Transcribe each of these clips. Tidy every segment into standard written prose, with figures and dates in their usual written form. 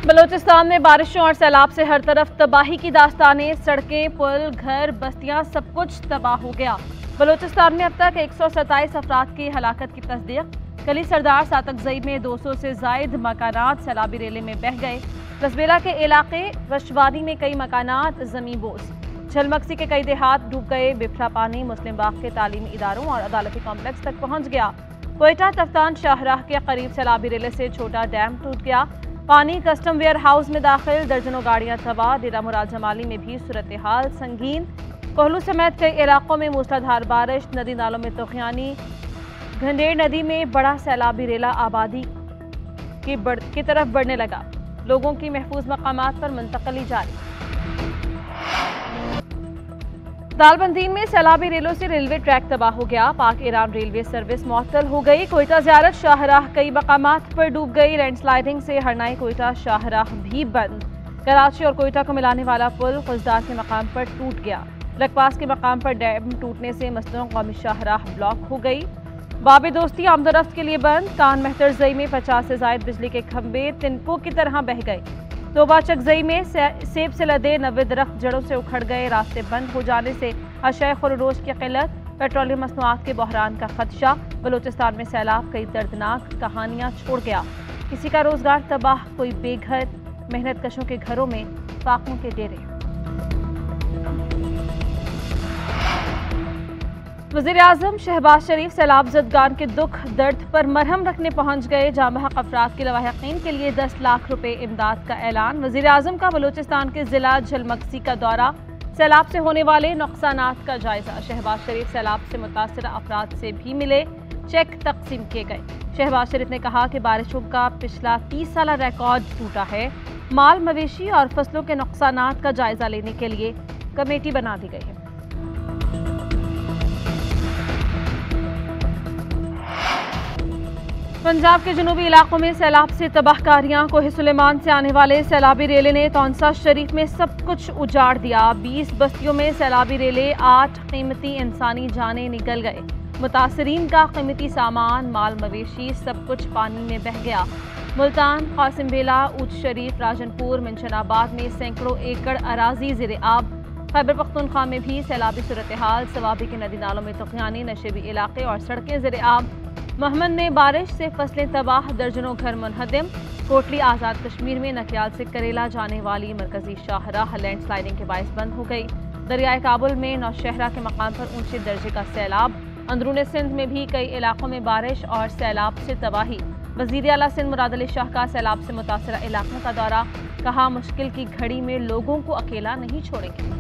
बलूचिस्तान में बारिशों और सैलाब से हर तरफ तबाही की दास्तानें, सड़कें, पुल, घर, बस्तियां, सब कुछ तबाह हो गया। बलूचिस्तान में अब तक 127 अफराद की हलाकत की तस्दीक। कली सरदार सातकजई में 200 से जायद मकानात सैलाबी रेले में बह गए। रसबेला के इलाके रशवानी में कई मकानात ज़मीं बोस। झलमक्सी के कई देहात डूब गए। बिफरा पानी मुस्लिम बाग के तालीमी इदारों और अदालती कॉम्प्लेक्स तक पहुंच गया। कोयटा तफ्तान शाहराह के करीब सैलाबी रेले से छोटा डैम टूट गया। पानी कस्टम वेयर हाउस में दाखिल, दर्जनों गाड़ियां तबाह। डेरा मुराद जमाली में भी सूरत हाल संगीन। कोहलू समेत कई इलाकों में मूसलाधार बारिश, नदी नालों में तूफानी। घंडेर नदी में बड़ा सैलाबी रेला आबादी की तरफ बढ़ने लगा। लोगों की महफूज मकामात पर मुंतकली जारी। दालबंदी में सैलाबी रेलों से रेलवे ट्रैक तबाह हो गया। पाक ईरान रेलवे सर्विस मुअत्तल हो गई। कोयटा ज़ियारत शाहराह कई मकामात पर डूब गई। लैंडस्लाइडिंग से हरनाई कोयटा शाहराह भी बंद। कराची और कोयटा को मिलाने वाला पुल खुजदार के मकाम पर टूट गया। लकपास के मकाम पर डैम टूटने से मसनू कौमी शाहराह ब्लॉक हो गई। बाबे दोस्ती आमदोरफ्त के लिए बंद। कान मेहतरजई में 50 से जायद बिजली के खंभे तिनको की तरह बह गए। तोबा चकजई में सेब से लदे 90 दरख्त जड़ों से उखड़ गए। रास्ते बंद हो जाने से अशय खुरोश की किल्लत, पेट्रोलियम मसनूआत के बहरान का खदशा। बलूचिस्तान में सैलाब कई दर्दनाक कहानियां छोड़ गया। किसी का रोजगार तबाह, कोई बेघर। मेहनत कशों के घरों में फाकों के डेरे। वज़ीर आज़म शहबाज शरीफ सैलाब ज़दगान के दुख दर्द पर मरहम रखने पहुंच गए। जामहक अफराद के लवाहिकीन के लिए 10 लाख रुपए इमदाद का ऐलान। वज़ीर आज़म का बलूचिस्तान के जिला झलमक्सी का दौरा। सैलाब से होने वाले नुकसानात का जायजा। शहबाज शरीफ सैलाब से मुतासरा अफराद से भी मिले, चेक तकसीम किए गए। शहबाज शरीफ ने कहा कि बारिशों का पिछला 30 साल रिकॉर्ड टूटा है। माल मवेशी और फसलों के नुकसानात का जायजा लेने के लिए कमेटी बना दी गई है। पंजाब के जनूबी इलाकों में सैलाब से तबाहकारियां। कोहे सुलेमान से आने वाले सैलाबी रेले ने तौंसा शरीफ में सब कुछ उजाड़ दिया। 20 बस्तियों में सैलाबी रेले, 8 कीमती इंसानी जानें निकल गए। मुतासरीन का कीमती सामान, माल मवेशी सब कुछ पानी में बह गया। मुल्तान, कासिम बेला, ऊच शरीफ, राजनपुर, मिंशनाबाद में सैकड़ों एकड़ अराजी ज़ेरे आब। खैबर पख्तूनख्वा में भी सैलाबी सूरत हाल। सवाबी के नदी नालों में तूफानी, नशेबी इलाके और सड़कें ज़ेरे आब। महमद में बारिश से फसलें तबाह, दर्जनों घर मुनहदम। कोटली आज़ाद कश्मीर में नकियाल से करेला जाने वाली मरकजी शाहराह लैंडस्लाइडिंग के बायस बंद हो गई। दरियाए काबुल में नौशहरा के मकाम पर ऊंचे दर्जे का सैलाब। अंदरून सिंध में भी कई इलाकों में बारिश और सैलाब से तबाही। वज़ीर आला सिंध मुराद अली शाह का सैलाब से मुतासरा इलाकों का दौरा। कहा मुश्किल की घड़ी में लोगों को अकेला नहीं छोड़ेंगे।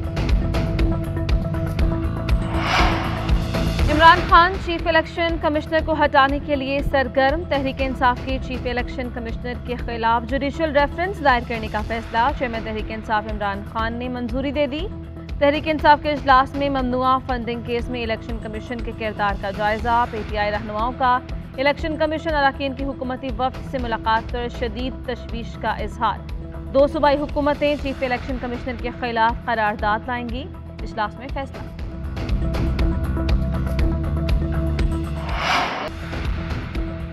Imran Khan chief election commissioner को हटाने के लिए सरगर्म। तहरीक इंसाफ के चीफ इलेक्शन कमिश्नर के खिलाफ जुडिशल रेफरेंस दायर करने का फैसला चेयरमैन तहरीक इंसाफ इमरान खान ने मंजूरी दे दी। तहरीक इंसाफ के इजलास में ममनुआ फंडिंग केस में इलेक्शन कमीशन के किरदार का जायजा। पीटीआई रहनुमाओं का इलेक्शन कमीशन अरकान की हुकूमती वफ्द से मुलाकात कर शदीद तशवीश का इजहार। 2 सूबाई हुकूमतें चीफ इलेक्शन कमिश्नर के खिलाफ करारदाद लाएंगी। इजलास में फैसला।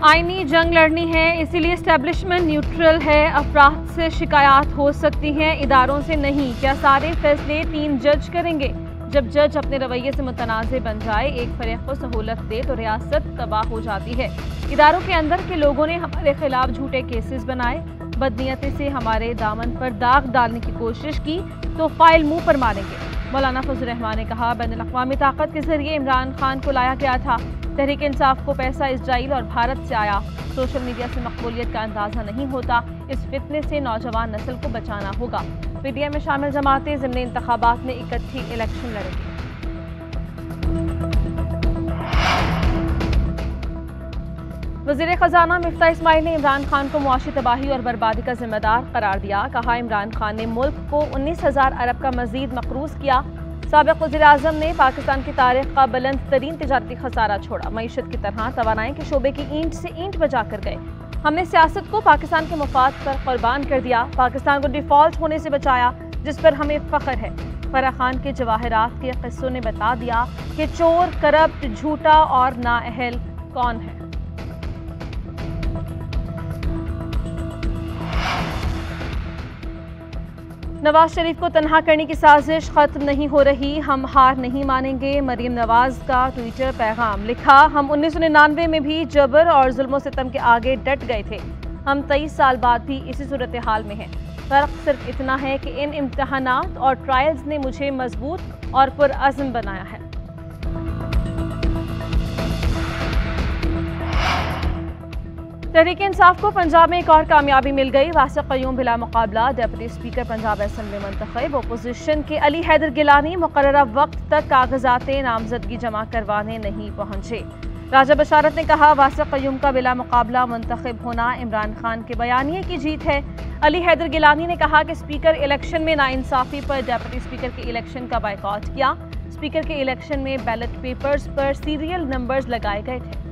आईनी जंग लड़नी है, इसीलिए इस्टेब्लिशमेंट न्यूट्रल है। अफराद से शिकायत हो सकती हैं, इदारों से नहीं। क्या सारे फैसले 3 जज करेंगे? जब जज अपने रवैये से मुतनाज़े बन जाए, एक फरीक को सहूलत दे तो रियासत तबाह हो जाती है। इदारों के अंदर के लोगों ने हमारे खिलाफ झूठे केसेस बनाए, बदनीयती से हमारे दामन पर दाग डालने की कोशिश की तो फाइल मुंह पर मारेंगे। मौलाना फजल रहमान ने कहा, बैनुल-अक़वामी ताकत के जरिए इमरान खान को लाया गया था। तहरीक इंसाफ को पैसा इजराइल और भारत से आया। सोशल मीडिया से मकबूलियत का अंदाजा नहीं होता। इस फितने से नौजवान नस्ल को बचाना होगा। पीटीआई में शामिल जमातें ज़िमनी इंतखाबात में इकट्ठी इलेक्शन लड़ेंगी। वज़ीर ख़जाना मिफ्ता इस्माइल ने इमरान खान को मुआशी तबाही और बर्बादी का जिम्मेदार करार दिया। कहा, इमरान खान ने मुल्क को 19,000 अरब का मजीद मकरूज किया। साबिक़ वज़ीर आज़म ने पाकिस्तान की तारीख का बुलंद तरीन तिजारती खसारा छोड़ा। मईशत की तरह तवानाई के शोबे की ईंट से ईंट बजा कर गए। हमने सियासत को पाकिस्तान के मफाद पर कुर्बान कर दिया। पाकिस्तान को डिफॉल्ट होने से बचाया, जिस पर हमें फ़ख्र है। फराह खान के जवाहरात के किस्सों ने बता दिया कि चोर, करप्ट, झूठा और नाअहल कौन है। नवाज शरीफ को तन्हा करने की साजिश खत्म नहीं हो रही, हम हार नहीं मानेंगे। मरीम नवाज का ट्विटर पैगाम लिखा, हम 1999 में भी जबर और जुल्म सितम के आगे डट गए थे, हम 23 साल बाद भी इसी सूरत हाल में हैं। फर्क सिर्फ इतना है कि इन इम्तहानात और ट्रायल्स ने मुझे मजबूत और पुरअज़्म बनाया है। तहरीक इंसाफ को पंजाब में एक और कामयाबी मिल गई। वासिक क़य्यूम बिला मुकाबला डिप्टी स्पीकर पंजाब असेंबली मुंतखब। अपोजिशन के अली हैदर गिलानी मुकर्ररा वक्त तक कागजात नामजदगी जमा करवाने नहीं पहुंचे। राजा बशारत ने कहा, वासिक क़य्यूम का बिला मुकाबला मुंतखब होना इमरान खान के बयानिए की जीत है। अली हैदर गिलानी ने कहा कि स्पीकर इलेक्शन में नाइंसाफी पर डिप्टी स्पीकर के इलेक्शन का बायकॉट किया। स्पीकर के इलेक्शन में बैलेट पेपर्स पर सीरियल नंबर्स लगाए गए थे।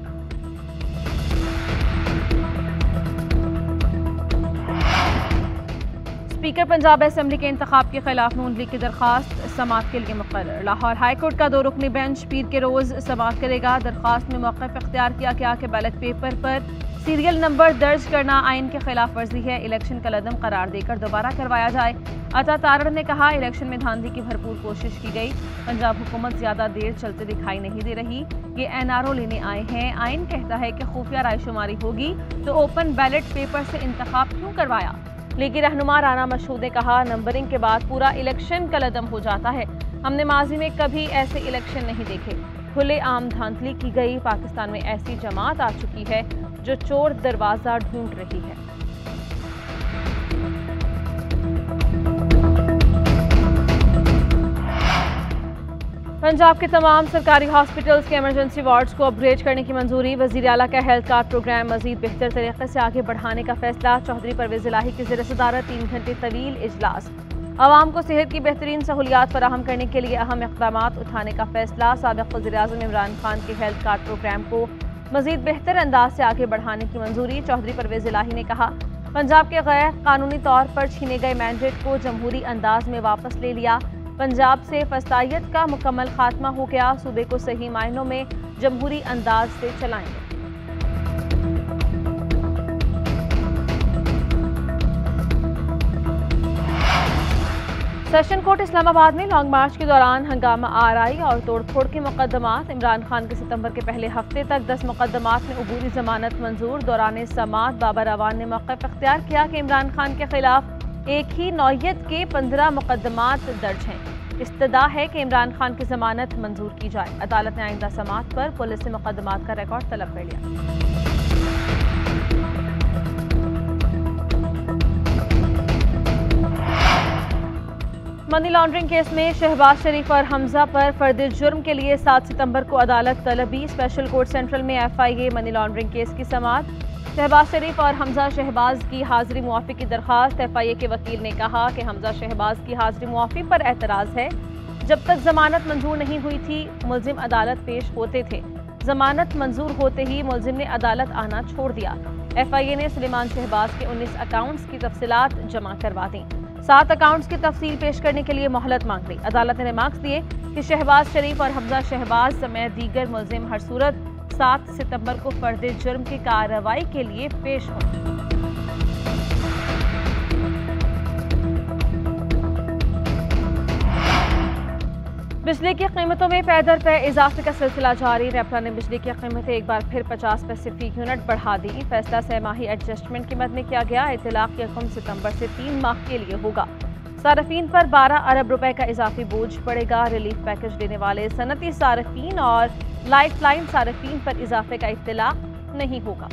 स्पीकर पंजाब असेंबली के इंतखाब के खिलाफ नून लीग की दरख्वास्त समाअत के लिए मुकर्रर। लाहौर हाईकोर्ट का 2 रुकनी बेंच पीर के रोज समाअत करेगा। दरख्वास्त में मौक़िफ़ इख्तियार किया गया कि बैलेट पेपर पर सीरियल नंबर दर्ज करना आइन के खिलाफ वर्जी है, इलेक्शन का लदम करार देकर दोबारा करवाया जाए। अता तारड़ ने कहा, इलेक्शन में धांधली की भरपूर कोशिश की गई, पंजाब हुकूमत ज्यादा देर चलते दिखाई नहीं दे रही, ये NRO लेने आए हैं। आइन कहता है कि खुफिया रायशुमारी होगी तो ओपन बैलेट पेपर से इंतखाब क्यों करवाया। लीगी रहनुमा राना मशहूद ने कहा, नंबरिंग के बाद पूरा इलेक्शन कलदम हो जाता है, हमने माजी में कभी ऐसे इलेक्शन नहीं देखे। खुले आम धांधली की गई। पाकिस्तान में ऐसी जमात आ चुकी है जो चोर दरवाजा ढूंढ रही है। पंजाब के तमाम सरकारी हॉस्पिटल्स के इमरजेंसी वार्ड्स को अपग्रेड करने की मंजूरी। वज़ीर आला का हेल्थ कार्ड प्रोग्राम मजीद बेहतर तरीके से आगे बढ़ाने का फैसला। चौधरी परवेज़ इलाही की ज़ेर सदारत 3 घंटे तवील इजलास। आवाम को सेहत की बेहतरीन सहूलियात फराहम करने के लिए अहम इक़दामात उठाने का फैसला। साबिक़ वज़ीर-ए-आज़म इमरान खान के हेल्थ कार्ड प्रोग्राम को मजीद बेहतर अंदाज से आगे बढ़ाने की मंजूरी। चौधरी परवेज़ इलाही ने कहा, पंजाब के गैर कानूनी तौर पर छीने गए मैंडेट को जमहूरी अंदाज में वापस ले लिया। पंजाब से फसादियत का मुकम्मल खात्मा हो गया। सूबे को सही मायनों में जमहूरी अंदाज से चलाएंगे। सेशन कोर्ट इस्लामाबाद में लॉन्ग मार्च के दौरान हंगामा RI और तोड़फोड़ के मुकदमात। इमरान खान के सितंबर के पहले हफ्ते तक 10 मुकदमात में उबूरी जमानत मंजूर। दौरान समाअत बाबर अवान ने मौक़िफ़ इख्तियार किया कि इमरान खान के खिलाफ एक ही नौयत के 15 मुकदमात दर्ज हैं। इस्तदा है कि इमरान खान की जमानत मंजूर की जाए। अदालत ने आइंदा समाअत पर पुलिस से मुकदमात का रिकॉर्ड तलब कर लिया। मनी लॉन्ड्रिंग केस में शहबाज शरीफ और हमजा पर फर्द जुर्म के लिए 7 सितंबर को अदालत तलबी। स्पेशल कोर्ट सेंट्रल में FIA मनी लॉन्ड्रिंग केस की समाअत। शहबाज शरीफ और हमजा शहबाज की हाजिरी मुआफ़ी की दरख्वास्त। FIA के वकील ने कहा कि हमजा शहबाज की हाजिरी मुआफ़ी पर एतराज़ है। जब तक जमानत मंजूर नहीं हुई थी, मुलजिम अदालत पेश होते थे। जमानत मंजूर होते ही मुलजिम ने अदालत आना छोड़ दिया। FIA ने सुलेमान शहबाज के 19 अकाउंट्स की तफसीलात जमा करवा दी। 7 अकाउंट्स की तफसील पेश करने के लिए मोहलत मांग ली। अदालत ने मार्क्स दिए कि शहबाज शरीफ और हमजा शहबाज समेत दीगर मुलजिम हर सूरत 7 सितंबर को फर्द जुर्म की कार्रवाई के लिए पेश हों। बिजली की कीमतों में पैदर पे इजाफे का सिलसिला जारी। रेपला ने बिजली की कीमतें एक बार फिर 50 पैसे फी यूनिट बढ़ा दी। फैसला सहमाही एडजस्टमेंट की मद में किया गया। इतलाक की रकम सितंबर से 3 माह के लिए होगा। सारफीन पर 12 अरब रुपए का इजाफी बोझ पड़ेगा। रिलीफ पैकेज देने वाले सनती सारफीन और लाइफ लाइन सारफीन पर इजाफे का इत्तला नहीं होगा।